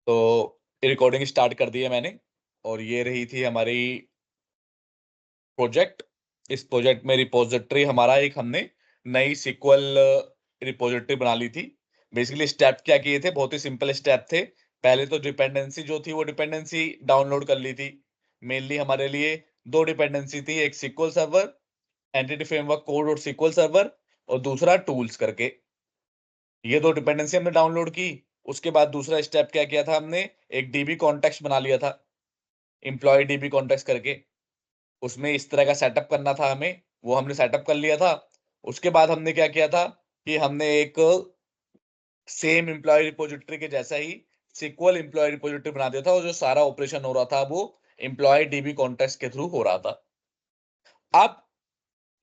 तो recording start कर दी है मैंने और ये रही थी हमारी प्रोजेक्ट। इस प्रोजेक्ट में रिपोजिटरी हमारा एक हमने नई सीक्वल रिपोजिटरी बना ली थी। बेसिकली स्टेप क्या किए थे, बहुत ही सिंपल स्टेप थे। पहले तो डिपेंडेंसी जो थी वो डिपेंडेंसी डाउनलोड कर ली थी। मेनली हमारे लिए दो डिपेंडेंसी थी, एक SQL server entity framework code और सीक्वल सर्वर, और दूसरा टूल्स करके। ये दो डिपेंडेंसी हमने डाउनलोड की। उसके बाद दूसरा स्टेप क्या किया था, हमने एक डीबी कॉन्टेक्स्ट बना लिया था, एम्प्लॉय डीबी कॉन्टेक्स्ट करके। उसमें इस तरह का सेटअप करना था हमें, वो हमने सेटअप कर लिया था। उसके बाद हमने क्या किया था कि हमने एक सेम एम्प्लॉय रिपोजिटरी के जैसा ही सीक्वल एम्प्लॉय रिपोजिटरी बना दिया था, और जो सारा ऑपरेशन हो रहा था वो एम्प्लॉय डीबी कॉन्टेक्स्ट के थ्रू हो रहा था। अब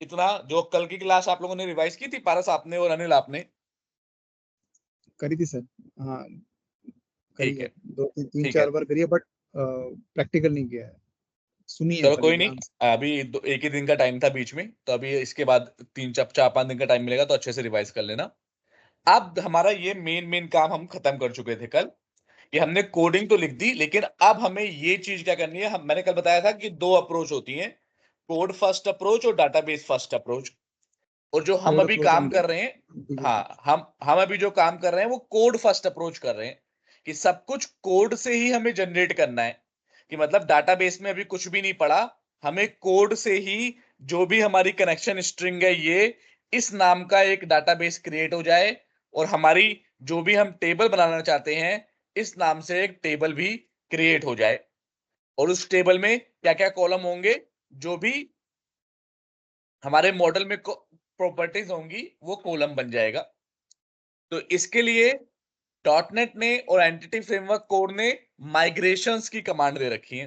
इतना जो कल की क्लास आप लोगों ने रिवाइज की थी, पारस आपने और अनिल आपने, करी थी सर। हाँ, करी ठीक है, है, दो तीन ठीक है। चार बार करी है, बट प्रैक्टिकल नहीं किया है, सुनी है चलो खाली कोई नहीं, ध्यान से। अभी एक ही दिन का टाइम था बीच में, तो अभी इसके बाद 3-4-5 दिन का टाइम मिलेगा तो अच्छे से रिवाइज कर लेना। अब हमारा ये मेन काम हम खत्म कर चुके थे कल, कि हमने कोडिंग तो लिख दी, लेकिन अब हमें ये चीज क्या करनी है। मैंने कल बताया था कि दो अप्रोच होती हैं, कोड फर्स्ट अप्रोच और डाटाबेस फर्स्ट अप्रोच। और जो हम कोड अभी अप्रोच काम एंड कर रहे हैं, हाँ, हम अभी जो काम कर रहे हैं वो कोड फर्स्ट अप्रोच कर रहे हैं, कि सब कुछ कोड से ही हमें जनरेट करना है। कि मतलब डाटाबेस में अभी कुछ भी नहीं पड़ा, हमें कोड से ही जो भी हमारी कनेक्शन स्ट्रिंग है, ये इस नाम का एक डाटाबेस क्रिएट हो जाए, और हमारी जो भी हम टेबल बनाना चाहते हैं, इस नाम से एक टेबल भी क्रिएट हो जाए। और उस टेबल में क्या क्या कॉलम होंगे, जो भी हमारे मॉडल में प्रॉपर्टीज होंगी, वो कॉलम बन जाएगा। तो इसके लिए डॉटनेट ने और एंटिटी फ्रेमवर्क कोड ने माइग्रेशंस की कमांड दे रखी है।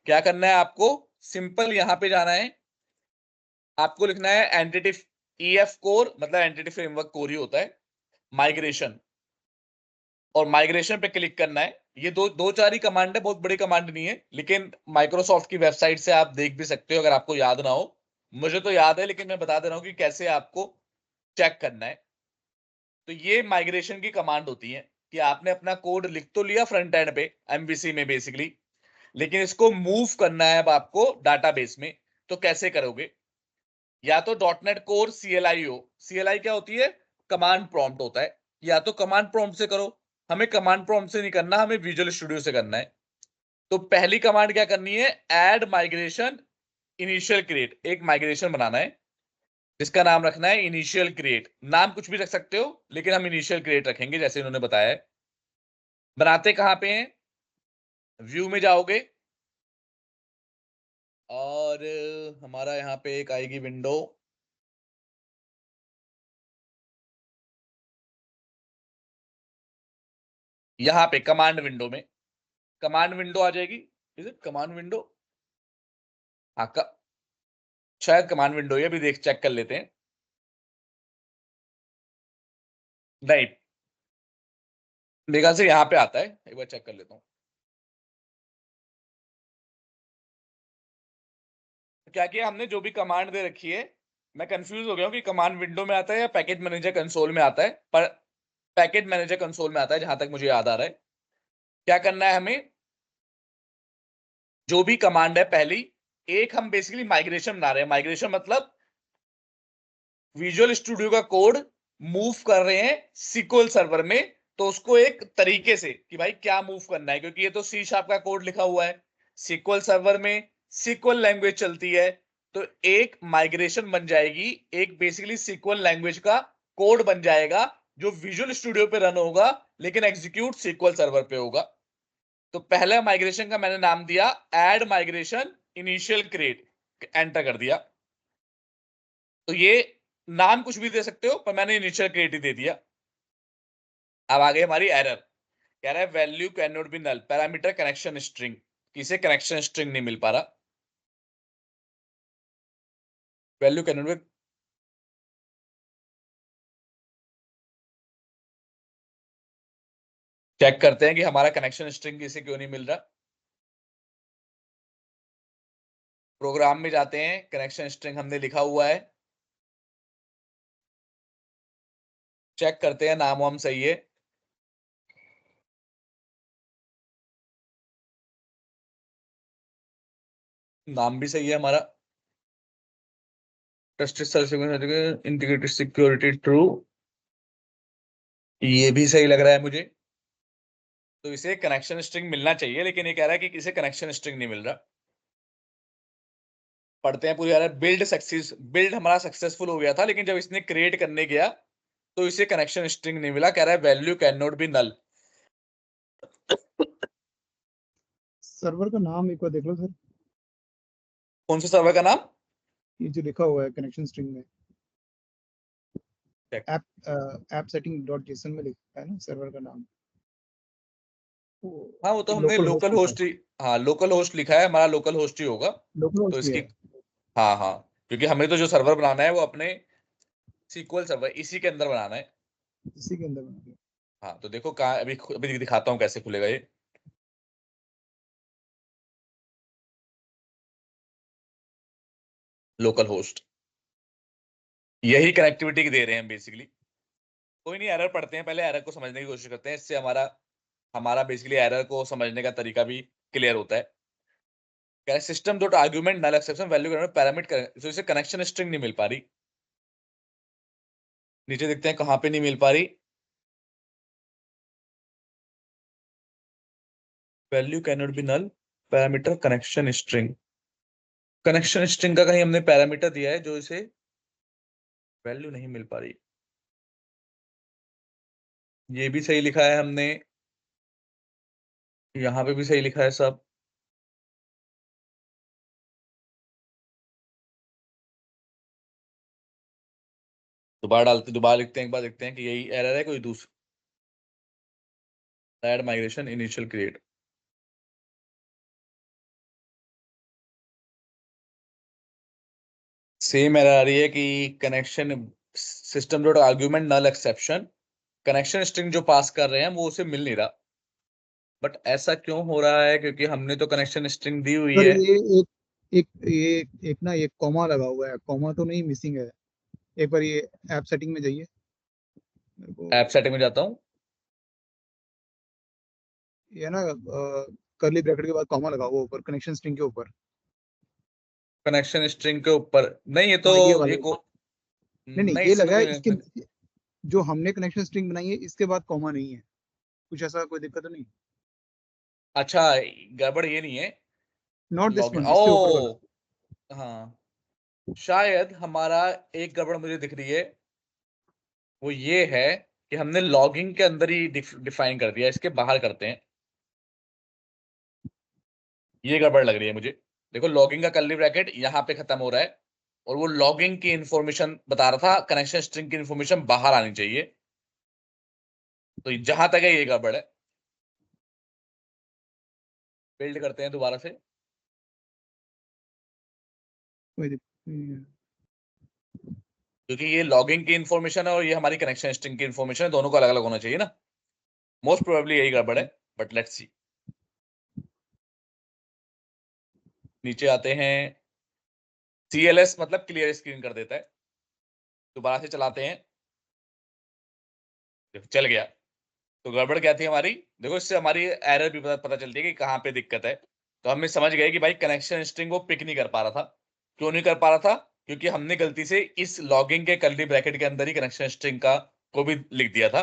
क्या करना है आपको, सिंपल यहां पे जाना है, आपको लिखना है एंटिटी ईएफ कोर, मतलब एंटिटी फ्रेमवर्क कोर ही होता है, माइग्रेशन, और माइग्रेशन पे क्लिक करना है। ये दो दो चार ही कमांड है, बहुत बड़ी कमांड नहीं है, लेकिन माइक्रोसॉफ्ट की वेबसाइट से आप देख भी सकते हो अगर आपको याद ना हो। मुझे तो याद है, लेकिन मैं बता दे रहा हूं कि कैसे आपको चेक करना है। तो ये माइग्रेशन की कमांड होती है, कि आपने अपना कोड लिख तो लिया फ्रंट एंड पे एमवीसी में बेसिकली, लेकिन इसको मूव करना है अब आपको डाटाबेस में। तो कैसे करोगे, या तो डॉटनेट कोर सीएलआई हो। सीएलआई क्या होती है, कमांड प्रॉम्प्ट होता है। या तो कमांड प्रॉम्प्ट से करो, हमें कमांड प्रॉम्प्ट से नहीं करना, हमें विजुअल स्टूडियो से करना है। तो पहली कमांड क्या करनी है, ऐड माइग्रेशन इनिशियल क्रिएट, एक माइग्रेशन बनाना है जिसका नाम रखना है इनिशियल क्रिएट। नाम कुछ भी रख सकते हो, लेकिन हम इनिशियल क्रिएट रखेंगे जैसे इन्होंने बताया है। बनाते कहां पे हैं, व्यू में जाओगे, और हमारा यहाँ पे एक आएगी विंडो, यहाँ पे कमांड विंडो में, कमांड विंडो आ जाएगी। इज इट कमांड विंडो, हाँ शायद कमांड विंडो ये भी देख चेक कर लेते हैं। नहीं, मेरे ख्याल से यहाँ पे आता है, एक बार चेक कर लेता हूँ। क्या किया हमने, जो भी कमांड दे रखी है, मैं कंफ्यूज हो गया हूँ कि कमांड विंडो में आता है या पैकेज मैनेजर कंसोल में आता है, पर पैकेज मैनेजर कंसोल में आता है जहां तक मुझे याद आ रहा है। क्या करना है हमें, जो भी कमांड है पहली, एक हम बेसिकली माइग्रेशन बना रहे हैं। माइग्रेशन मतलब विजुअल स्टूडियो का कोड मूव कर रहे हैं सीक्वल सर्वर में। तो उसको एक तरीके से कि भाई क्या मूव करना है, क्योंकि ये तो सी शार्प का कोड लिखा हुआ है, सीक्वल सर्वर में सीक्वल लैंग्वेज चलती है। तो एक माइग्रेशन बन जाएगी, एक बेसिकली सीक्वल लैंग्वेज का कोड बन जाएगा, जो विजुअल स्टूडियो पे रन होगा, लेकिन एग्जीक्यूट सीक्वल सर्वर पे होगा। तो पहला माइग्रेशन का मैंने नाम दिया add migration initial create, enter कर दिया। तो ये नाम कुछ भी दे सकते हो, पर मैंने इनिशियल क्रिएट ही दे दिया। अब आ गई हमारी एरर, कह रहा है value can not be null, parameter connection string, किसे कनेक्शन स्ट्रिंग नहीं मिल पा रहा, value can not be. Check करते हैं कि हमारा कनेक्शन स्ट्रिंग किसे क्यों नहीं मिल रहा। प्रोग्राम में जाते हैं, कनेक्शन स्ट्रिंग हमने लिखा हुआ है, चेक करते हैं नाम वाम सही है। नाम भी सही है हमारा, trusted service, integrated security true, ये भी सही लग रहा है मुझे। तो इसे कनेक्शन स्ट्रिंग मिलना चाहिए, लेकिन ये कह रहा है कि इसे कनेक्शन स्ट्रिंग नहीं मिल रहा। पढ़ते हैं पूरी यार। बिल्ड हमारा सक्सेसफुल हो गया था, लेकिन जब इसने क्रिएट करने गया तो इसे कनेक्शन स्ट्रिंग नहीं मिला। कह रहा है value can not be null. Server का नाम एक बार देख लो सर, कौन से सर्वर का नाम? ये जो लिखा हुआ है कनेक्शन स्ट्रिंग में, Check। App setting dot JSON में लिखा है ना सर्वर का नाम, हाँ वो तो हमने लोकल होस्ट लोकल लिखा है, होस्ट ही, हाँ लोकल होस्ट लिखा है, हमारा लोकल होस्ट ही होगा। लोकल तो होस्ट भी इसकी, है, हाँ हाँ, क्योंकि हमें तो जो सर्वर बनाना है वो अपने सीक्वल सर्वर इसी के अंदर बनाना है। इसी के अंदर बना दिया। हाँ तो देखो कहाँ, अभी अभी दिखाता हूँ कैसे खुलेगा ये। लोकल होस्ट, यही कनेक्टिविटी दे रहे हैं बेसिकली। कोई नहीं, एरर पढ़ते हैं पहले, एरर को समझने की कोशिश करते हैं, इससे हमारा हमारा बेसिकली एरर को समझने का तरीका भी क्लियर होता है। क्या है, सिस्टम डॉट आर्गुमेंट नल एक्सेप्शन वैल्यू पैरामीटर, तो इसे कनेक्शन स्ट्रिंग नहीं मिल पा रही। नीचे देखते हैं कहाँ पे नहीं मिल पा रही। Value can not be null, parameter connection string. Connection string का कहीं हमने पैरामीटर दिया है जो इसे वैल्यू नहीं मिल पा रही। ये भी सही लिखा है हमने, यहाँ पे भी सही लिखा है सब। दोबारा लिखते हैं, एक बार देखते हैं कि यही एरर है कोई दूसरा। Add migration initial create, same error आ रही है कि connection system dot argument null exception, connection string जो पास कर रहे हैं वो उसे मिल नहीं रहा। बट ऐसा क्यों हो रहा है? क्योंकि हमने तो कनेक्शन स्ट्रिंग दी हुई सर है। ये एक ना एक कॉमा लगा हुआ है, कॉमा तो नहीं मिसिंग है, एक बार ये ऐप सेटिंग में जाइए मेरे को, ऐप सेटिंग में जाता हूँ। ये ना करली ब्रैकेट के बाद कॉमा लगा हुआ ऊपर कनेक्शन स्ट्रिंग के ऊपर, कनेक्शन स्ट्रिंग के ऊपर नहीं, ये तो हाँ ये ये वाले, को नहीं नहीं नहीं, ये इससे तो लगा है कोई इसके, जो हमने कनेक्शन स्ट्रिंग बनाई है इसके बाद कॉमा नहीं है, कुछ ऐसा कोई दिक्कत तो नहीं? अच्छा, गड़बड़ ये नहीं है। नॉट दिस लॉगिन, वन, इससे ऊपर वाला। ओ हाँ, शायद हमारा एक गड़बड़ मुझे दिख रही है, वो ये है कि हमने लॉगिंग के अंदर ही डिफाइन कर दिया, इसके बाहर करते हैं। ये गड़बड़ लग रही है मुझे। देखो लॉगिंग का कर्ली ब्रैकेट यहाँ पे खत्म हो रहा है, और वो लॉगिंग की इंफॉर्मेशन बता रहा था, कनेक्शन स्ट्रिंग की इंफॉर्मेशन बाहर आनी चाहिए। तो जहां तक है ये गड़बड़ है। बिल्ड करते हैं दोबारा से। कोई दिक्कत नहीं है। क्योंकि ये लॉगिंग की इंफॉर्मेशन है और ये हमारी कनेक्शन स्ट्रिंग की इंफॉर्मेशन है, दोनों को अलग अलग होना चाहिए ना। मोस्ट प्रोबेबली यही गड़बड़ है, बट लेट्स सी। नीचे आते हैं, CLS मतलब क्लियर स्क्रीन कर देता है। दोबारा से चलाते हैं, देखो चल गया। तो गड़बड़ क्या थी हमारी? देखो इससे हमारी एरर भी पता चलती है कि कहाँ पे दिक्कत है। तो हम समझ गए कि भाई कनेक्शन स्ट्रिंग वो पिक नहीं कर पा रहा था। क्यों नहीं कर पा रहा था? क्योंकि हमने गलती से इस लॉगिंग के कर्ली ब्रैकेट के अंदर ही कनेक्शन स्ट्रिंग का को भी लिख दिया था,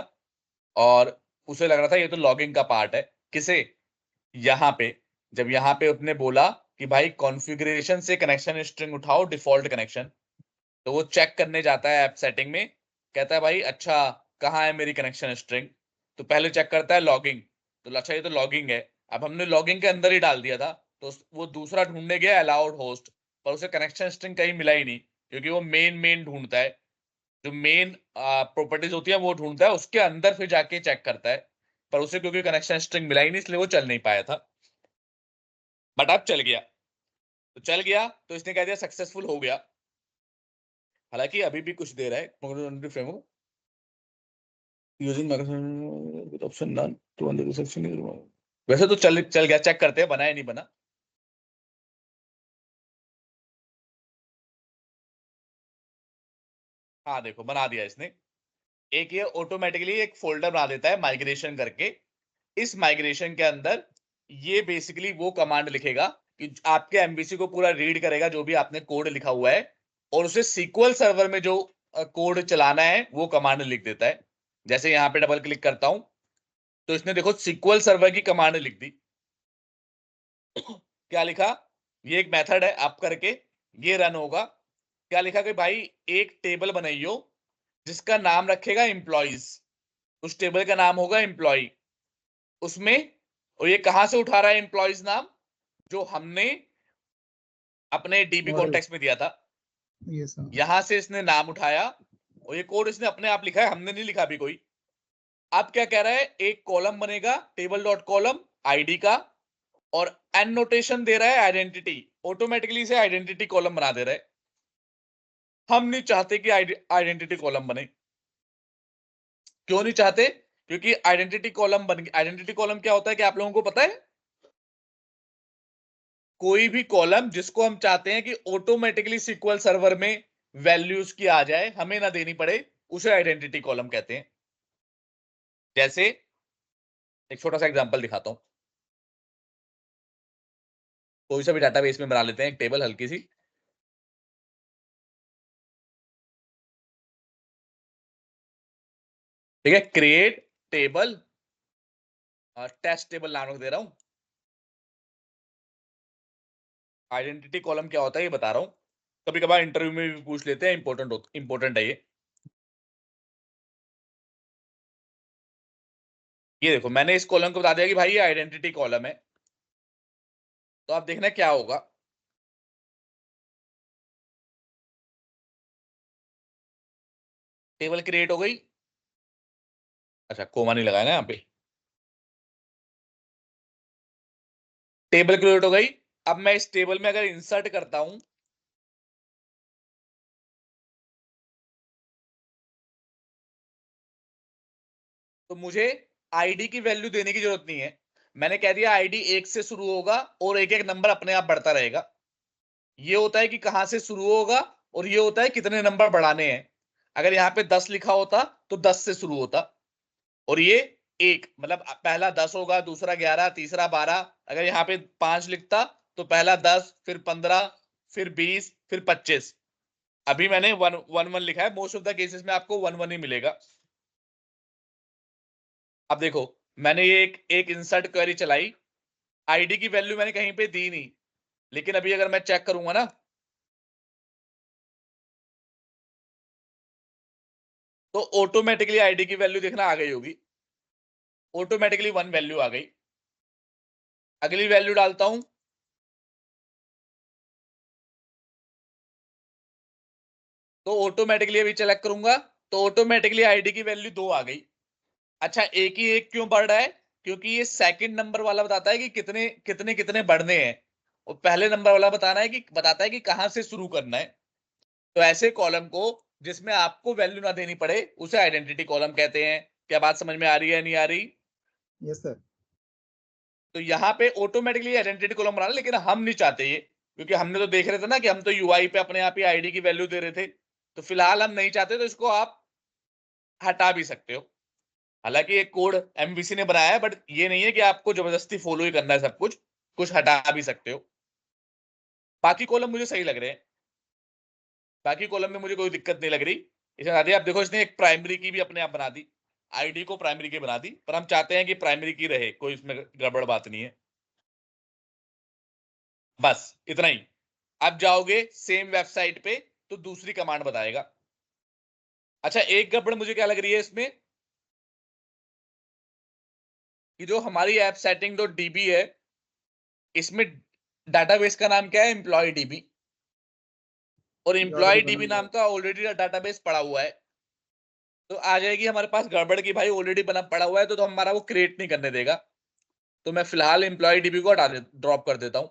और उसे लग रहा था ये तो लॉगिंग का पार्ट है। किसे? यहाँ पे, जब यहाँ पे उसने बोला कि भाई कॉन्फ़िगरेशन से कनेक्शन स्ट्रिंग उठाओ डिफॉल्ट कनेक्शन, तो वो चेक करने जाता है ऐप सेटिंग में, कहता है भाई अच्छा कहाँ है मेरी कनेक्शन स्ट्रिंग। तो पहले चेक करता है लॉगिंग, तो अच्छा ये तो लॉगिंग है। अब हमने लॉगिंग के अंदर ही डाल दिया था, तो वो दूसरा ढूंढने गया अलाउड होस्ट, पर उसे कनेक्शन स्ट्रिंग कहीं मिला ही नहीं, क्योंकि वो मेन ढूंढता है। जो मेन प्रॉपर्टीज होती है वो ढूंढता है, उसके अंदर फिर जाके चेक करता है। पर उसे क्योंकि कनेक्शन स्ट्रिंग मिला ही नहीं, इसलिए वो चल नहीं पाया था। बट अब चल गया। तो चल गया तो इसने कह दिया सक्सेसफुल हो गया। हालांकि अभी भी कुछ दे रहा है framework using Microsoft option none to under section. वैसे तो चल चल गया, चेक करते हैं बना या नहीं बना। हाँ देखो बना दिया इसने। एक ये ऑटोमेटिकली एक फोल्डर बना देता है माइग्रेशन करके। इस माइग्रेशन के अंदर ये बेसिकली वो कमांड लिखेगा कि आपके एमवीसी को पूरा रीड करेगा जो भी आपने कोड लिखा हुआ है, और उसे सीक्वल सर्वर में जो कोड चलाना है वो कमांड लिख देता है। जैसे यहां पे डबल क्लिक करता हूं तो इसने देखो सीक्वल सर्वर की कमांड लिख दी। क्या लिखा, ये एक मेथड है आप करके, ये रन होगा। क्या लिखा कि भाई एक टेबल बनाइयो जिसका नाम रखेगा एम्प्लॉइज, उस टेबल का नाम होगा एम्प्लॉय उसमें। और ये कहां से उठा रहा है एम्प्लॉइज नाम, जो हमने अपने डीबी मॉडल कॉन्टेक्स्ट में दिया था, ये सब। यहां से इसने नाम उठाया, और ये कोड इसने अपने आप लिखा है, हमने नहीं लिखा अभी कोई। अब क्या कह रहा है, एक कॉलम बनेगा टेबल डॉट कॉलम आईडी का, और एन नोटेशन दे रहा है आइडेंटिटी, ऑटोमेटिकली से आइडेंटिटी कॉलम बना दे रहा है। हम नहीं चाहते कि आइडेंटिटी कॉलम बने। क्यों नहीं चाहते, क्योंकि आइडेंटिटी कॉलम बन गया। आइडेंटिटी कॉलम क्या होता है कि आप लोगों को पता है, कोई भी कॉलम जिसको हम चाहते हैं कि ऑटोमेटिकली सीक्वल सर्वर में वैल्यूज की आ जाए, हमें ना देनी पड़े, उसे आइडेंटिटी कॉलम कहते हैं। जैसे एक छोटा सा एग्जांपल दिखाता हूं, कोई सा भी डाटाबेस में बना लेते हैं एक टेबल हल्की सी। ठीक है, क्रिएट टेबल, टेस्ट टेबल नाम रख दे रहा हूं। आइडेंटिटी कॉलम क्या होता है ये बता रहा हूं, कभी कभार इंटरव्यू में भी पूछ लेते हैं, इंपॉर्टेंट है ये देखो मैंने इस कॉलम को बता दिया कि भाई ये आइडेंटिटी कॉलम है। तो आप देखना क्या होगा, टेबल क्रिएट हो गई। अच्छा कोमा नहीं लगाया ना यहाँ पे, टेबल क्रिएट हो गई। अब मैं इस टेबल में अगर इंसर्ट करता हूं, तो मुझे आईडी की वैल्यू देने की जरूरत नहीं है। मैंने कह दिया आईडी 1 से शुरू होगा और एक एक नंबर अपने आप बढ़ता रहेगा। ये होता है कि कहां से शुरू होगा, और ये होता है कितने नंबर बढ़ाने हैं। अगर यहाँ पे 10 लिखा होता तो 10 से शुरू होता, और ये एक मतलब पहला 10 होगा, दूसरा 11, तीसरा 12। अगर यहाँ पे 5 लिखता तो पहला 10, फिर 15, फिर 20, फिर 25। अभी मैंने 1 1 1 लिखा है, मोस्ट ऑफ द केसेस में आपको 1 1 ही मिलेगा। अब देखो मैंने ये एक इंसर्ट क्वेरी चलाई, आईडी की वैल्यू मैंने कहीं पे दी नहीं, लेकिन अभी अगर मैं चेक करूंगा ना, तो ऑटोमेटिकली आईडी की वैल्यू देखना आ गई होगी, ऑटोमेटिकली 1 वैल्यू आ गई। अगली वैल्यू डालता हूं, तो ऑटोमेटिकली अभी सेलेक्ट करूंगा, तो ऑटोमेटिकली आईडी की वैल्यू 2 आ गई। अच्छा एक ही एक क्यों बढ़ रहा है, क्योंकि ये सेकंड नंबर वाला बताता है कि कितने कितने कितने बढ़ने हैं, और पहले नंबर वाला बताता है कि कहां से शुरू करना है। तो ऐसे कॉलम को जिसमें आपको वैल्यू ना देनी पड़े उसे आइडेंटिटी कॉलम कहते हैं। क्या बात समझ में आ रही है नहीं आ रही? Yes sir. तो यहाँ पे ऑटोमेटिकली आइडेंटिटी कॉलम बना, लेकिन हम नहीं चाहते ये, क्योंकि हमने तो देख रहे थे ना कि हम तो यूआई पे अपने आप ही आईडी की वैल्यू दे रहे थे। तो फिलहाल हम नहीं चाहते, तो इसको आप हटा भी सकते हो। हालांकि ये कोड एमवीसी ने बनाया है, बट ये नहीं है कि आपको जबरदस्ती फॉलो ही करना है सब कुछ, कुछ हटा भी सकते हो। बाकी कॉलम मुझे सही लग रहे हैं, बाकी कॉलम में मुझे कोई दिक्कत नहीं लग रही। इसमें आती आप देखो, इसने एक प्राइमरी की भी अपने आप बना दी, आईडी को प्राइमरी की बना दी, पर हम चाहते हैं कि प्राइमरी की रहे, कोई इसमें गड़बड़ बात नहीं है। बस इतना ही। अब जाओगे सेम वेबसाइट पे तो दूसरी कमांड बताएगा। अच्छा एक गड़बड़ मुझे क्या लग रही है इसमें, कि जो हमारी ऐप सेटिंग डॉट डीबी है, इसमें डाटाबेस का नाम क्या है, एम्प्लॉय डीबी, और ये ऑलरेडी एम्प्लॉय बना डीबी हुआ नाम है। का ऑलरेडी डाटाबेस पड़ा हुआ है। तो आ जाएगी हमारे पास गड़बड़ की भाई ऑलरेडी बना पड़ा हुआ है, तो हमारा वो क्रिएट नहीं करने देगा। तो मैं फिलहाल एम्प्लॉय डीबी को हटा ड्रॉप कर देता हूं।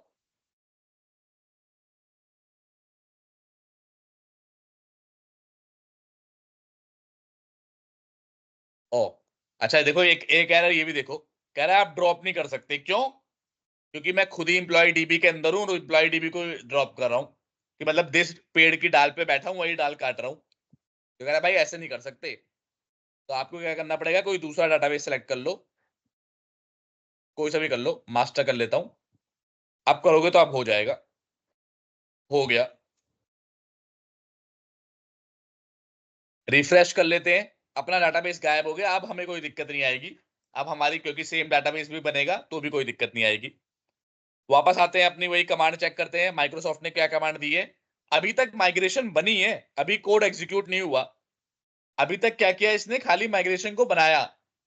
ओ अच्छा देखो, एक एक कह रहा है, ये भी देखो, कह रहा है आप ड्रॉप नहीं कर सकते, क्यों? क्योंकि मैं खुद ही एम्प्लॉय डीबी के अंदर हूं, तो एम्प्लॉय डीबी को ड्रॉप कर रहा हूं, कि मतलब जिस पेड़ की डाल पे बैठा हूं वही डाल काट रहा हूं। तो कह रहा है भाई ऐसे नहीं कर सकते, तो आपको क्या करना पड़ेगा, कोई दूसरा डाटाबेस सेलेक्ट कर लो, कोई सा भी कर लो, मास्टर कर लेता हूं। आप करोगे तो आप हो जाएगा, हो गया। रिफ्रेश कर लेते हैं, अपना डाटाबेस गायब हो गया। अब हमें कोई दिक्कत नहीं आएगी, अब हमारी क्योंकि सेम डाटाबेस भी बनेगा तो भी कोई दिक्कत नहीं आएगी। वापस आते हैं, अपनी वही कमांड चेक करते हैं, माइक्रोसॉफ्ट ने क्या कमांड दी है। अभी तक माइग्रेशन बनी है, अभी कोड एग्जीक्यूट नहीं हुआ। अभी तक क्या किया इसने, खाली माइग्रेशन को बनाया,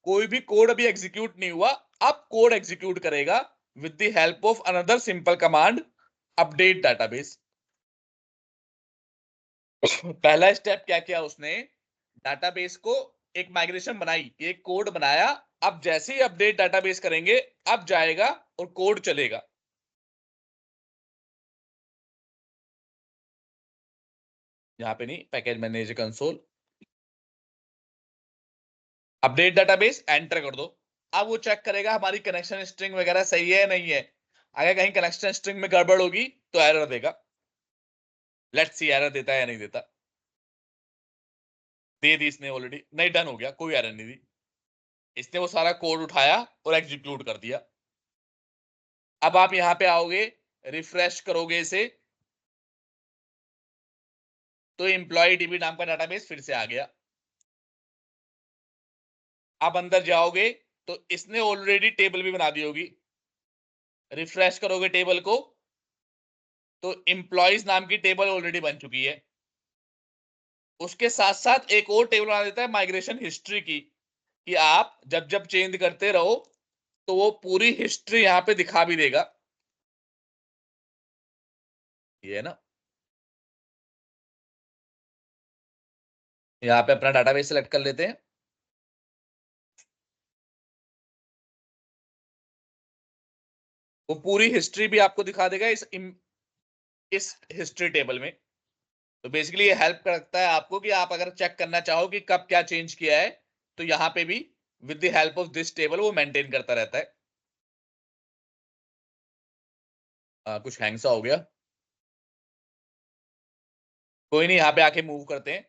कोई भी कोड अभी एग्जीक्यूट नहीं हुआ। अब कोड एग्जीक्यूट करेगा with the help of another simple command, update database. पहला स्टेप क्या किया उसने, डाटाबेस को एक माइग्रेशन बनाई, एक कोड बनाया। अब जैसे ही अपडेट डाटाबेस करेंगे, अब जाएगा और कोड चलेगा। यहां पे नहीं, package manager console, update database enter कर दो। अब वो चेक करेगा हमारी कनेक्शन स्ट्रिंग वगैरह सही है या नहीं है। अगर कहीं कनेक्शन स्ट्रिंग में गड़बड़ होगी तो एरर देगा। लेट्स सी एरर देता है या नहीं देता। दे दी इसने ऑलरेडी, नहीं डन हो गया, कोई एरर नहीं दी। इसने वो सारा कोड उठाया और एग्जीक्यूट कर दिया। अब आप यहां पे आओगे, रिफ्रेश करोगे इसे, तो एम्प्लॉय डीबी नाम का डाटाबेस फिर से आ गया। आप अंदर जाओगे तो इसने ऑलरेडी टेबल भी बना दी होगी। रिफ्रेश करोगे टेबल को तो एम्प्लॉयज नाम की टेबल ऑलरेडी बन चुकी है। उसके साथ साथ एक और टेबल बना देता है माइग्रेशन हिस्ट्री की, कि आप जब जब चेंज करते रहो तो वो पूरी हिस्ट्री यहां पे दिखा भी देगा। ये है ना, यहाँ पे अपना डाटाबेस सेलेक्ट कर लेते हैं। वो पूरी हिस्ट्री भी आपको दिखा देगा इस हिस्ट्री टेबल में। तो बेसिकली ये हेल्प करता है आपको कि आप अगर चेक करना चाहो कि कब क्या चेंज किया है, तो यहाँ पे भी with the help of this table वो मेंटेन करता रहता है। कुछ हैंग सा हो गया, कोई नहीं, यहाँ पे आके मूव करते हैं।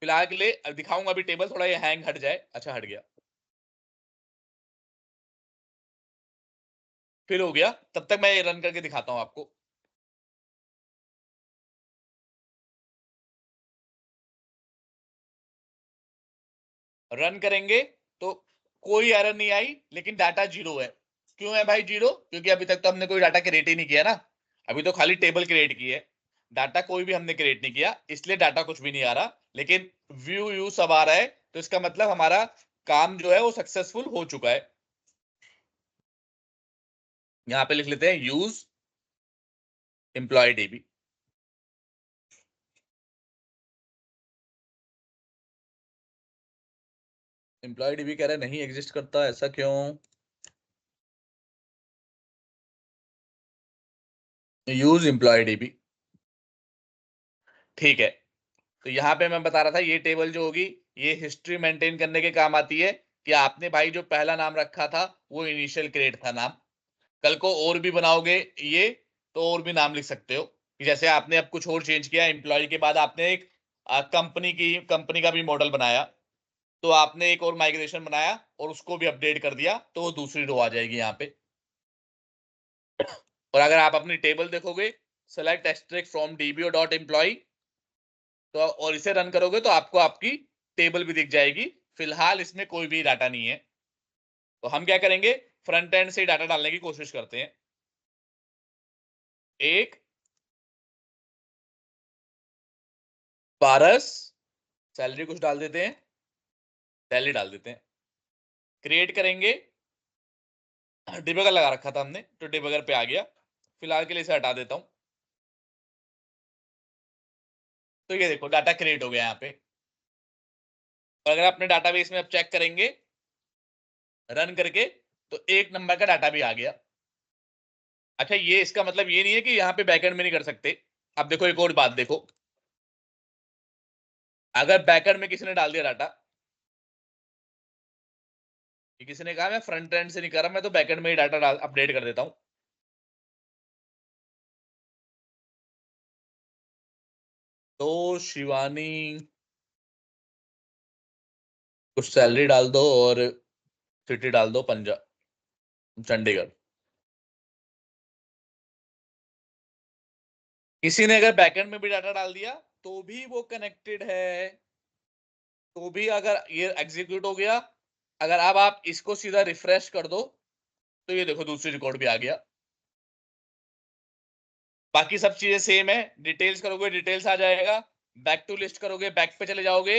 फिलहाल के लिए दिखाऊंगा अभी टेबल, थोड़ा ये हैंग हट जाए। अच्छा हट गया, फिर हो गया। तब तक मैं ये रन करके दिखाता हूँ आपको। रन करेंगे तो कोई एरर नहीं आई, लेकिन डाटा जीरो है। क्यों है भाई जीरो, क्योंकि अभी तक तो हमने कोई डाटा क्रिएट ही नहीं किया ना। अभी तो खाली टेबल क्रिएट की है, डाटा कोई भी हमने क्रिएट नहीं किया, इसलिए डाटा कुछ भी नहीं आ रहा। लेकिन व्यू यू सब आ रहा है, तो इसका मतलब हमारा काम जो है वो सक्सेसफुल हो चुका है। यहां पे लिख लेते हैं use employ DB. Employ DB कह रहा है नहीं एग्जिस्ट करता, ऐसा क्यों। यूज एम्प्लॉय डीबी, ठीक है। तो यहाँ पे मैं बता रहा था, ये टेबल जो होगी ये हिस्ट्री मेंटेन करने के काम आती है, कि आपने भाई जो पहला नाम रखा था वो इनिशियल क्रिएट था नाम। कल को और भी बनाओगे ये, तो और भी नाम लिख सकते हो। कि जैसे आपने अब कुछ और चेंज किया, एम्प्लॉय के बाद आपने एक कंपनी का भी मॉडल बनाया, तो आपने एक और माइग्रेशन बनाया और उसको भी अपडेट कर दिया, तो वो दूसरी रो आ जाएगी यहाँ पे। और अगर आप अपनी टेबल देखोगे, select extract from DBO dot employ, तो और इसे रन करोगे तो आपको आपकी टेबल भी दिख जाएगी। फिलहाल इसमें कोई भी डाटा नहीं है, तो हम क्या करेंगे, फ्रंट एंड से डाटा डालने की कोशिश करते हैं। एक पारस सैलरी कुछ डाल देते हैं, सैलरी डाल देते हैं, क्रिएट करेंगे। डिबगर लगा रखा था हमने, तो डिबगर पे आ गया। फिलहाल के लिए इसे हटा देता हूं। तो ये देखो डाटा क्रिएट हो गया यहाँ पे। और अगर अपने डाटाबेस में अब चेक करेंगे रन करके, तो एक नंबर का डाटा भी आ गया। अच्छा, ये इसका मतलब ये नहीं है कि यहाँ पे बैकएंड में नहीं कर सकते। अब देखो एक और बात देखो, अगर बैकएंड में किसी ने डाल दिया डाटा, कि किसी ने कहा मैं फ्रंट एंड से नहीं कर रहा, मैं तो बैकएंड में ही डाटा डाल अपडेट कर देता हूं, तो शिवानी कुछ सैलरी डाल दो और सिटी डाल दो पंजाब, चंडीगढ़। किसी ने अगर बैकएंड में भी डाटा डाल दिया तो भी वो कनेक्टेड है, तो भी अगर ये एग्जीक्यूट हो गया, अगर अब आप इसको सीधा रिफ्रेश कर दो तो ये देखो दूसरी रिकॉर्ड भी आ गया। बाकी सब चीजें सेम है, डिटेल्स करोगे डिटेल्स आ जाएगा, बैक टू लिस्ट करोगे बैक पे चले जाओगे,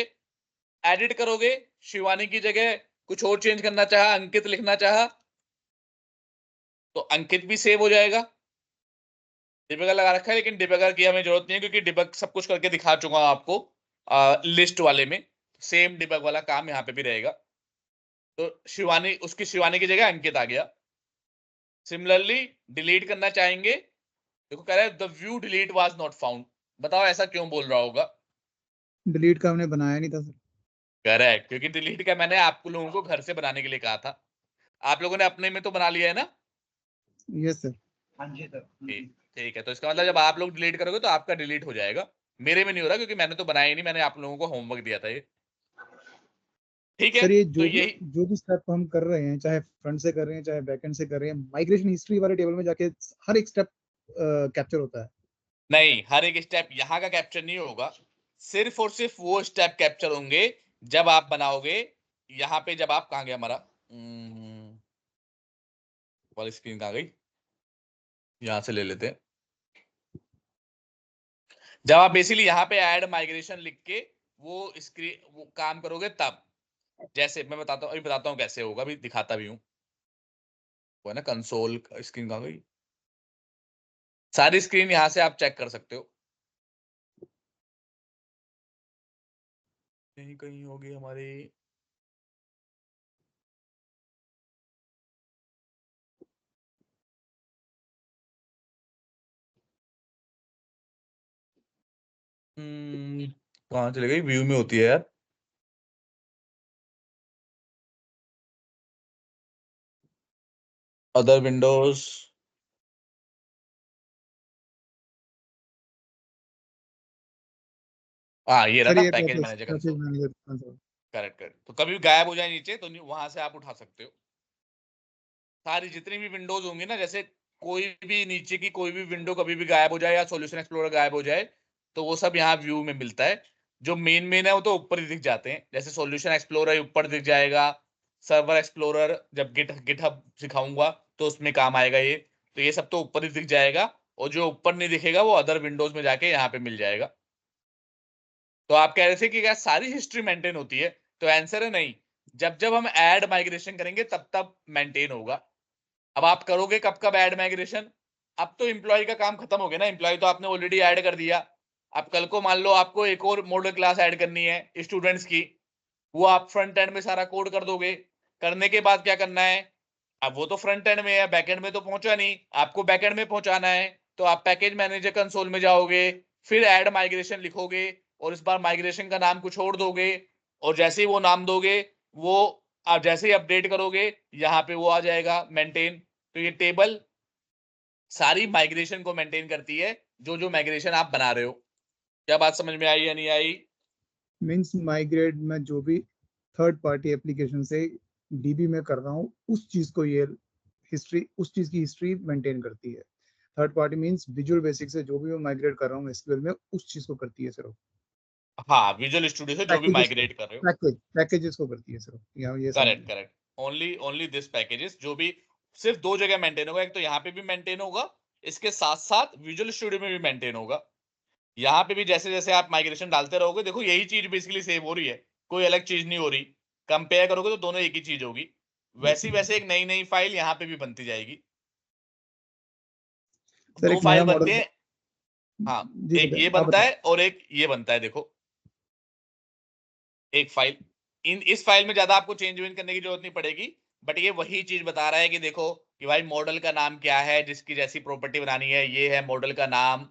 एडिट करोगे शिवानी की जगह कुछ और चेंज करना चाहा, अंकित लिखना चाहा तो अंकित भी सेव हो जाएगा। डिबगर लगा रखा है लेकिन डिबगर की हमें जरूरत नहीं है क्योंकि डिबग सब कुछ करके दिखा चुका हूं आपको लिस्ट वाले में। सेम डिबग वाला काम यहाँ पे भी रहेगा। तो शिवानी, उसकी शिवानी की जगह अंकित आ गया। सिमिलरली डिलीट करना चाहेंगे, देखो कह रहा है the view delete was not found. बताओ ऐसा क्यों बोल रहा होगा? डिलीट का हमने बनाया नहीं था सर। करेक्ट, क्योंकि डिलीट का मैंने आपको लोगों को घर से बनाने के लिए कहा था, आप लोगों ने अपने में तो बना लिया है ना। Yes sir. हाँ जी सर। ठीक ठीक है, तो इसका मतलब जब आप लोग डिलीट करोगे तो आपका डिलीट हो जाएगा, मेरे में नहीं हो रहा क्योंकि मैंने तो बनाया ही नहीं, मैंने आप लोगों को होमवर्क दिया था ये। ठीक है, सर ये तो जो भी यही जो भी स्टेप हम कर रहे हैं, चाहे फ्रंट से कर रहे हैं चाहे बैकएंड से कर रहे हैं, माइग्रेशन हिस्ट्री वाले टेबल में जाके हर एक स्टेप कैप्चर होता है। नहीं, हर एक स्टेप यहाँ का कैप्चर नहीं होगा, सिर्फ और सिर्फ वो स्टेप कैप्चर होंगे जब आप बनाओगे यहाँ पे। जब आप, कहाँ गया हमारा वाली स्क्रीन, कहाँ गई, यहाँ से ले लेते हैं। जब आप बेसिकली यहाँ पे ऐड माइग्रेशन लिख के वो स्क्रीन वो काम करोगे तब, जैसे मैं बताता हूँ, अभी बताता हूँ कैसे होगा, अभी दिखाता भी हूँ। वो है ना कंसोल स्क्रीन, कहाँ गई, सारी स्क्रीन यहाँ से आप चेक कर सकते हो। कहीं कहीं होगी हमारी, कहाँ चले गई, व्यू में होती है यार, अदर विंडोज, हाँ ये रहा सर ना ये package package manager package console. Manager console. Correct correct, तो कभी भी गायब हो जाए नीचे तो वहां से आप उठा सकते हो सारी जितनी भी विंडोज होंगी ना, जैसे कोई भी नीचे की कोई भी विंडो कभी भी गायब हो जाए या सॉल्यूशन एक्सप्लोरर गायब हो जाए तो वो सब यहाँ व्यू में मिलता है। जो मेन मेन है वो तो ऊपर ही दिख जाते हैं, जैसे सॉल्यूशन एक्सप्लोरर ऊपर दिख जाएगा, सर्वर एक्सप्लोरर जब गिटहब सिखाऊंगा तो उसमें काम आएगा ये, तो ये सब तो ऊपर ही दिख जाएगा, और जो ऊपर नहीं दिखेगा वो अदर विंडोज में जाके यहाँ पे मिल जाएगा। तो आप कह रहे थे कि क्या सारी हिस्ट्री मेंटेन होती है, तो आंसर है नहीं, जब जब हम ऐड माइग्रेशन करेंगे तब तब मेंटेन होगा। अब आप करोगे कब कब ऐड माइग्रेशन, अब तो एम्प्लॉय का काम खत्म हो गया ना, एम्प्लॉय तो आपने ऑलरेडी ऐड कर दिया। अब कल को मान लो आपको एक और मॉडल क्लास ऐड करनी है स्टूडेंट्स की, वो आप फ्रंट एंड में सारा कोड कर दोगे, करने के बाद क्या करना है, अब वो तो फ्रंट एंड में है, बैक एंड में तो पहुंचा नहीं, आपको बैक एंड में पहुंचाना है, तो आप पैकेज मैनेजर कंसोल में जाओगे, फिर ऐड माइग्रेशन लिखोगे, और इस बार माइग्रेशन का नाम कुछ और दोगे, और जैसे ही वो नाम दोगे वो आप जैसे ही अपडेट करोगे यहाँ पे वो आ जाएगा मेंटेन। तो ये टेबल सारी माइग्रेशन को मेंटेन करती है, जो जो माइग्रेशन आप बना रहे हो। क्या बात समझ में आई या नहीं आई? मीन्स माइग्रेट में जो भी थर्ड पार्टी एप्लीकेशन से डीबी में कर रहा हूँ उस चीज को ये हिस्ट्री, उस चीज की हिस्ट्री मेंटेन करती है। Third party means visual basic से जो भी मैं माइग्रेट कर रहा हूँ एसक्यूएल में उस चीज को करती है सिर्फ। हाँ, विजुअल स्टूडियो से जो भी पैकेजेस को, माइग्रेट कर रहे हो। पैकेजेस को करती है सिर्फ, यहाँ ये करेक्ट समझिए। Correct, only only this packages, जो भी सिर्फ दो जगह मेंटेन होगा, एक तो यहाँ पे भी मेंटेन होगा, इसके साथ साथ विजुअल स्टूडियो में भी मेंटेन होगा। यहाँ पे भी जैसे जैसे आप माइग्रेशन डालते रहोगे, देखो यही चीज बेसिकली सेव हो रही है, कोई अलग चीज नहीं हो रही, कंपेयर करोगे तो दोनों एक ही चीज होगी। वैसी वैसे एक नई नई फाइल यहाँ पे भी बनती जाएगी, सर दो एक फाइल नया बनती मॉडल, है। हाँ, जी एक ये बताइए, आप बनता बताइए। है और एक ये बनता है, देखो एक फाइल, इस फाइल में ज्यादा आपको चेंज वेंज करने की जरूरत नहीं पड़ेगी, बट ये वही चीज बता रहा है कि देखो कि भाई मॉडल का नाम क्या है, जिसकी जैसी प्रॉपर्टी बनानी है, ये है मॉडल का नाम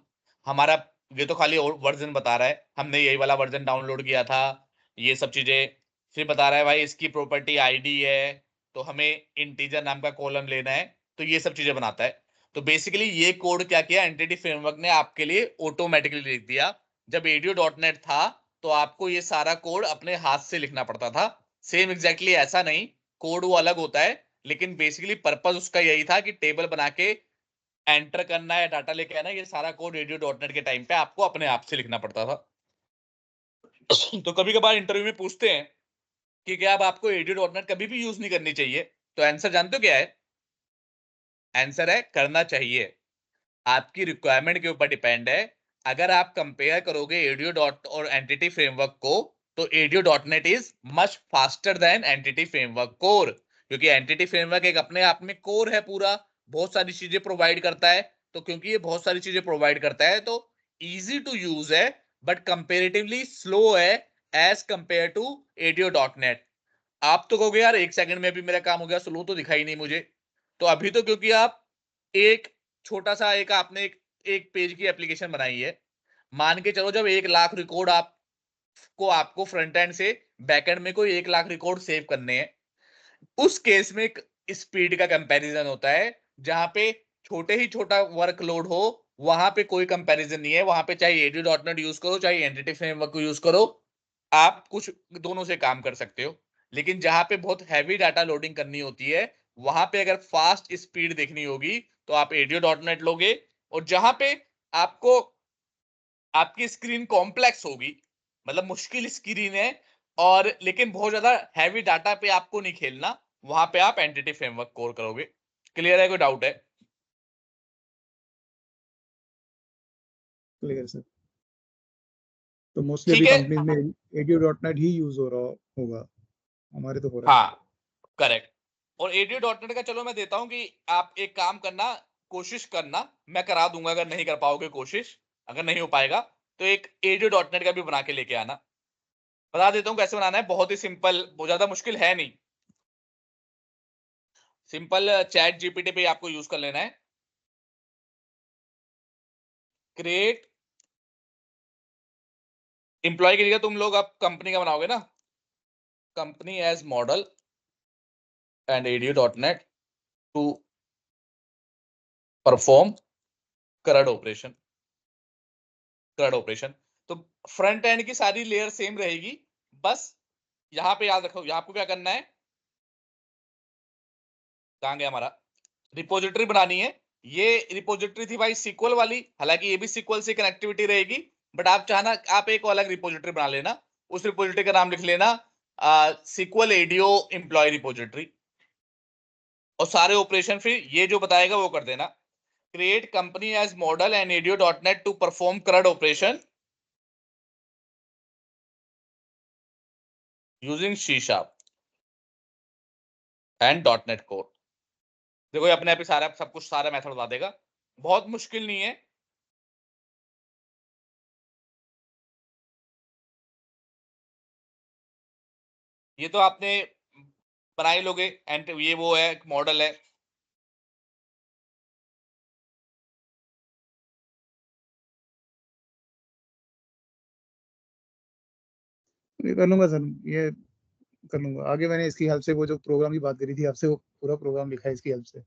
हमारा। ये तो खाली वर्जन बता रहा है, हमने यही वाला वर्जन डाउनलोड किया था, ये सब चीजें। फिर बता रहा है भाई इसकी प्रॉपर्टी आईडी है, तो हमें इंटीजर नाम का कॉलम लेना है, तो ये सब चीजें बनाता है। तो बेसिकली ये कोड क्या किया, एंटिटी फ्रेमवर्क ने आपके लिए ऑटोमेटिकली लिख दिया। जब एडीओ डॉट नेट था तो आपको ये सारा कोड अपने हाथ से लिखना पड़ता था, सेम एग्जैक्टली ऐसा नहीं, कोड वो अलग होता है, लेकिन बेसिकली पर्पस उसका यही था कि टेबल बना के एंटर करना है, डाटा लेके आना, ये सारा कोड ADO.NET के टाइम पे आपको अपने आप से लिखना पड़ता था। तो कभी कभार इंटरव्यू में पूछते हैं कि क्या अब आपको ADO.NET कभी भी यूज नहीं करनी चाहिए, तो आंसर जानते हो क्या है? आंसर है करना चाहिए। आपकी रिक्वायरमेंट के ऊपर डिपेंड है। अगर आप कंपेयर करोगे ADO डॉट और एंटिटी फ्रेमवर्क को, तो ADO.NET is much faster than entity framework core, क्योंकि एंटिटी फ्रेमवर्क एक अपने आप में कोर है पूरा, बहुत सारी चीजें प्रोवाइड करता है। तो क्योंकि ये बहुत सारी चीजें प्रोवाइड करता है, तो इजी टू यूज है, बट कंपेरेटिवली स्लो है एज कंपेयर टू ADO.NET। आप तो कहोगे यार 1 सेकंड में भी मेरा काम हो गया, स्लो तो दिखाई नहीं मुझे। तो अभी तो क्योंकि आप एक छोटा सा आपने एक पेज की एप्लीकेशन बनाई है, मान के चलो जब 1 लाख रिकॉर्ड आपको फ्रंट एंड से बैक एंड में कोई 1 लाख रिकॉर्ड सेव करने हैं, उस केस में एक स्पीड का कंपैरिजन होता है। जहां पे छोटे ही छोटा वर्कलोड हो, वहां पे कोई कंपैरिजन नहीं है। वहां पे चाहे ADO.NET यूज करो, चाहे एंटिटी फ्रेमवर्क को यूज करो, आप कुछ दोनों से काम कर सकते हो। लेकिन जहां पे बहुत हैवी डाटा लोडिंग करनी होती है, वहां पे अगर फास्ट स्पीड देखनी होगी, तो आप ADO.NET लोगे। और जहां पे आपको आपकी स्क्रीन कॉम्प्लेक्स होगी, मतलब मुश्किल स्क्रीन है, और लेकिन बहुत ज्यादा हैवी डाटा पे आपको नहीं खेलना, वहां पे आप एंटिटी फ्रेमवर्क कोर करोगे। क्लियर है? कोई डाउट है? Clear sir. तो मोस्टली ठीक अभी है। कंपनीज में ADO.NET ही यूज हो रहा होगा, हमारे तो हो रहा है। हाँ, करेक्ट। और ADO.NET का चलो मैं देता हूं कि आप एक काम करना, कोशिश करना, मैं करा दूंगा अगर नहीं कर पाओगे कोशिश, अगर नहीं हो पाएगा तो एक ADO.NET का भी बना के लेके आना। बता देता हूं कैसे बनाना है, बहुत ही सिंपल, बहुत ज्यादा मुश्किल है नहीं। सिंपल चैट जीपीटी पे आपको यूज कर लेना है। क्रिएट एम्प्लॉय की जगह तुम लोग अब कंपनी का बनाओगे ना, company edge model and ADO.NET to perform CRUD operation. CRUD operation तो फ्रंट एंड की सारी लेयर सेम रहेगी, बस यहां पे याद रखो, आपको क्या करना है, कहां गया हमारा, रिपोजिटरी बनानी है। ये रिपोजिटरी थी भाई सीक्वल वाली, हालांकि ये भी सीक्वल से कनेक्टिविटी रहेगी, बट आप चाहना आप एक अलग रिपोजिटरी बना लेना, उस रिपोजिटरी का नाम लिख लेना सीक्वल ADO एम्प्लॉय रिपोजिटरी। और सारे ऑपरेशन फिर ये जो बताएगा वो कर देना। Create company edge model and ADO.NET to perform CRUD operation using C# and .NET core. देखो ये अपने आप ही सारा सब कुछ सारा मेथड बता देगा, बहुत मुश्किल नहीं है। ये तो आपने बना ही लोगे, एंड ये वो है मॉडल है। ये कर लूंगा सर, ये कर लूंगा आगे। मैंने इसकी हेल्प से वो जो प्रोग्राम की बात करी थी आपसे, वो पूरा प्रोग्राम लिखा है इसकी हेल्प से।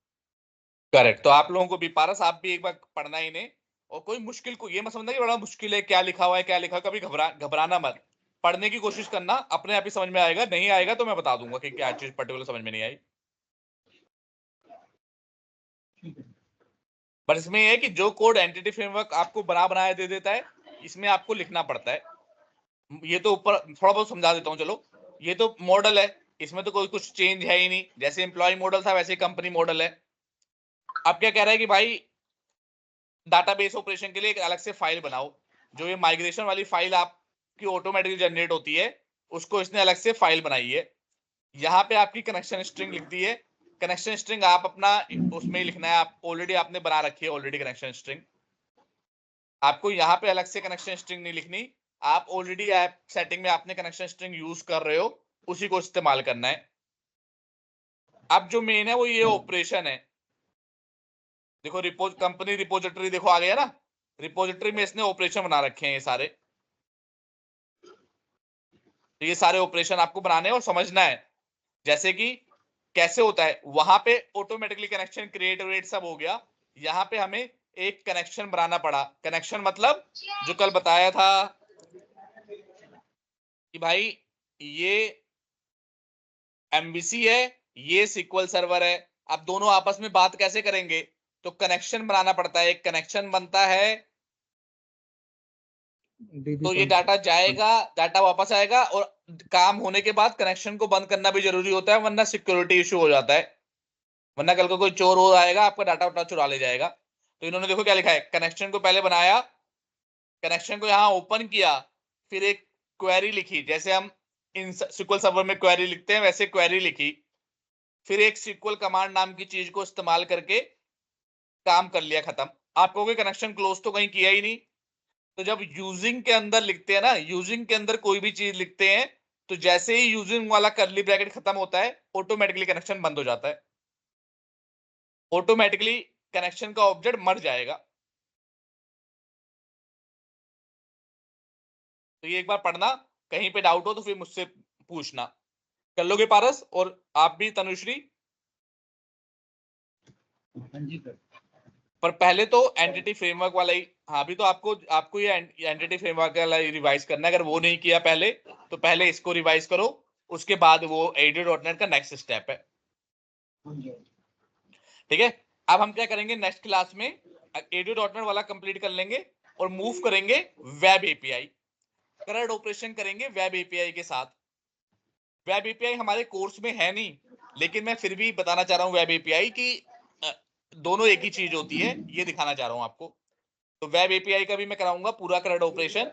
करेक्ट। तो आप लोगों को भी पारस, आप भी एक बार पढ़ना ही नहीं, और कोई मुश्किल को ये मत समझना कि बड़ा मुश्किल है, क्या लिखा हुआ है क्या लिखा है, कभी घबराना मत। पढ़ने की कोशिश करना, अपने आप ही समझ में आएगा, नहीं आएगा तो मैं बता दूंगा कि क्या चीज पर्टिकुलर समझ में नहीं आई। पर इसमें यह है कि जो कोड एंटिटी फ्रेमवर्क आपको बनाया दे देता है, इसमें आपको लिखना पड़ता है। ये तो ऊपर थोड़ा बहुत समझा देता हूँ चलो। ये तो मॉडल है, इसमें तो कोई कुछ चेंज है ही नहीं, जैसे एम्प्लॉय मॉडल था वैसे कंपनी मॉडल है। अब क्या कह रहा है कि भाई डाटाबेस ऑपरेशन के लिए एक अलग से फाइल बनाओ। जो ये माइग्रेशन वाली फाइल आपकी ऑटोमेटिकली जनरेट होती है, उसको इसने अलग से फाइल बनाई है। यहाँ पे आपकी कनेक्शन स्ट्रिंग लिख दी है। कनेक्शन स्ट्रिंग आप अपना उसमें लिखना है, आप ऑलरेडी आपने बना रखी है ऑलरेडी कनेक्शन स्ट्रिंग। आपको यहाँ पे अलग से कनेक्शन स्ट्रिंग नहीं लिखनी, आप ऑलरेडी ऐप सेटिंग में आपने कनेक्शन स्ट्रिंग यूज कर रहे हो, उसी को इस्तेमाल करना है। अब जो मेन है वो ये ऑपरेशन है। देखो कंपनी रिपोजिटरी देखो आ गया ना, रिपोजिटरी में इसने ऑपरेशन बना रखे हैं ये सारे। तो ये सारे ऑपरेशन आपको बनाने हैं और समझना है, जैसे कि कैसे होता है। वहां पे ऑटोमेटिकली कनेक्शन क्रिएट सब हो गया, यहाँ पे हमें एक कनेक्शन बनाना पड़ा। कनेक्शन मतलब जो कल बताया था कि भाई ये MVC है, ये SQL सर्वर है। अब दोनों आपस में बात कैसे करेंगे, तो कनेक्शन बनाना पड़ता है, एक कनेक्शन बनता है, तो ये डाटा जाएगा, डाटा वापस आएगा, और काम होने के बाद कनेक्शन को बंद करना भी जरूरी होता है, वरना सिक्योरिटी इशू हो जाता है, वरना कल को कोई चोर हो आएगा, आपका डाटा उठा चुरा ले जाएगा। तो इन्होंने देखो क्या लिखा है, कनेक्शन को पहले बनाया, कनेक्शन को यहां ओपन किया, फिर एक क्वेरी लिखी, जैसे हम इन SQL सर्वर में क्वेरी लिखते हैं वैसे क्वेरी लिखी, फिर एक SQL कमांड नाम की चीज को इस्तेमाल करके काम कर लिया, खत्म। आप कहोगे कनेक्शन क्लोज तो कहीं किया ही नहीं। तो जब यूजिंग के अंदर लिखते हैं ना, यूजिंग के अंदर कोई भी चीज लिखते हैं, तो जैसे ही यूजिंग वाला कर्ली ब्रैकेट खत्म होता है, ऑटोमेटिकली कनेक्शन बंद हो जाता है, ऑटोमेटिकली कनेक्शन का ऑब्जेक्ट मर जाएगा। तो ये एक बार पढ़ना, कहीं पे डाउट हो तो फिर मुझसे पूछना। कर लोगे पारस, और आप भी तनुश्री? हाँ जी सर। पर पहले तो एंटिटी फ्रेमवर्क वाला ही, हाँ अभी तो आपको ये एंटिटी फ्रेमवर्क वाला ही रिवाइज करना है। अगर वो नहीं किया पहले, तो पहले इसको रिवाइज करो, उसके बाद वो ADO.NET का नेक्स्ट स्टेप है। ठीक है, अब हम क्या करेंगे नेक्स्ट क्लास में, ADO.NET वाला कंप्लीट कर लेंगे और मूव करेंगे वेब एपीआई, करंट ऑपरेशन करेंगे वेब एपीआई के साथ। वेब एपीआई हमारे कोर्स में है नहीं, लेकिन मैं फिर भी बताना चाह रहा हूँ वेब एपीआई की दोनों एक ही चीज होती है, ये दिखाना चाह रहा हूँ आपको। तो वेब एपीआई का भी मैं कराऊंगा पूरा करंट ऑपरेशन,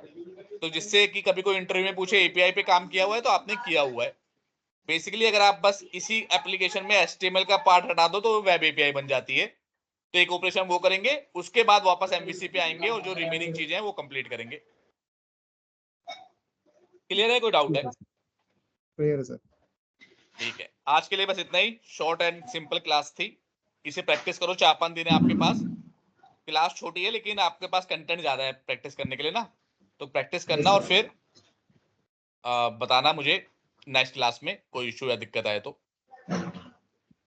तो जिससे कि कभी कोई इंटरव्यू में पूछे एपीआई पे काम किया हुआ है तो आपने किया हुआ है। बेसिकली अगर आप बस इसी एप्लीकेशन में HTML का पार्ट हटा दो तो वेब एपीआई बन जाती है। तो एक ऑपरेशन वो करेंगे, उसके बाद वापस MVC पे आएंगे और जो रिमेनिंग चीजें हैं वो कंप्लीट करेंगे। क्लियर है, कोई डाउट है? क्लियर है सर। ठीक है, आज के लिए बस इतना ही, शॉर्ट एंड सिंपल क्लास थी। इसे प्रैक्टिस करो, 4-5 दिन है आपके पास। क्लास छोटी है लेकिन आपके पास कंटेंट ज्यादा है प्रैक्टिस करने के लिए ना, तो प्रैक्टिस करना और फिर बताना मुझे नेक्स्ट क्लास में कोई इशू या दिक्कत आए तो।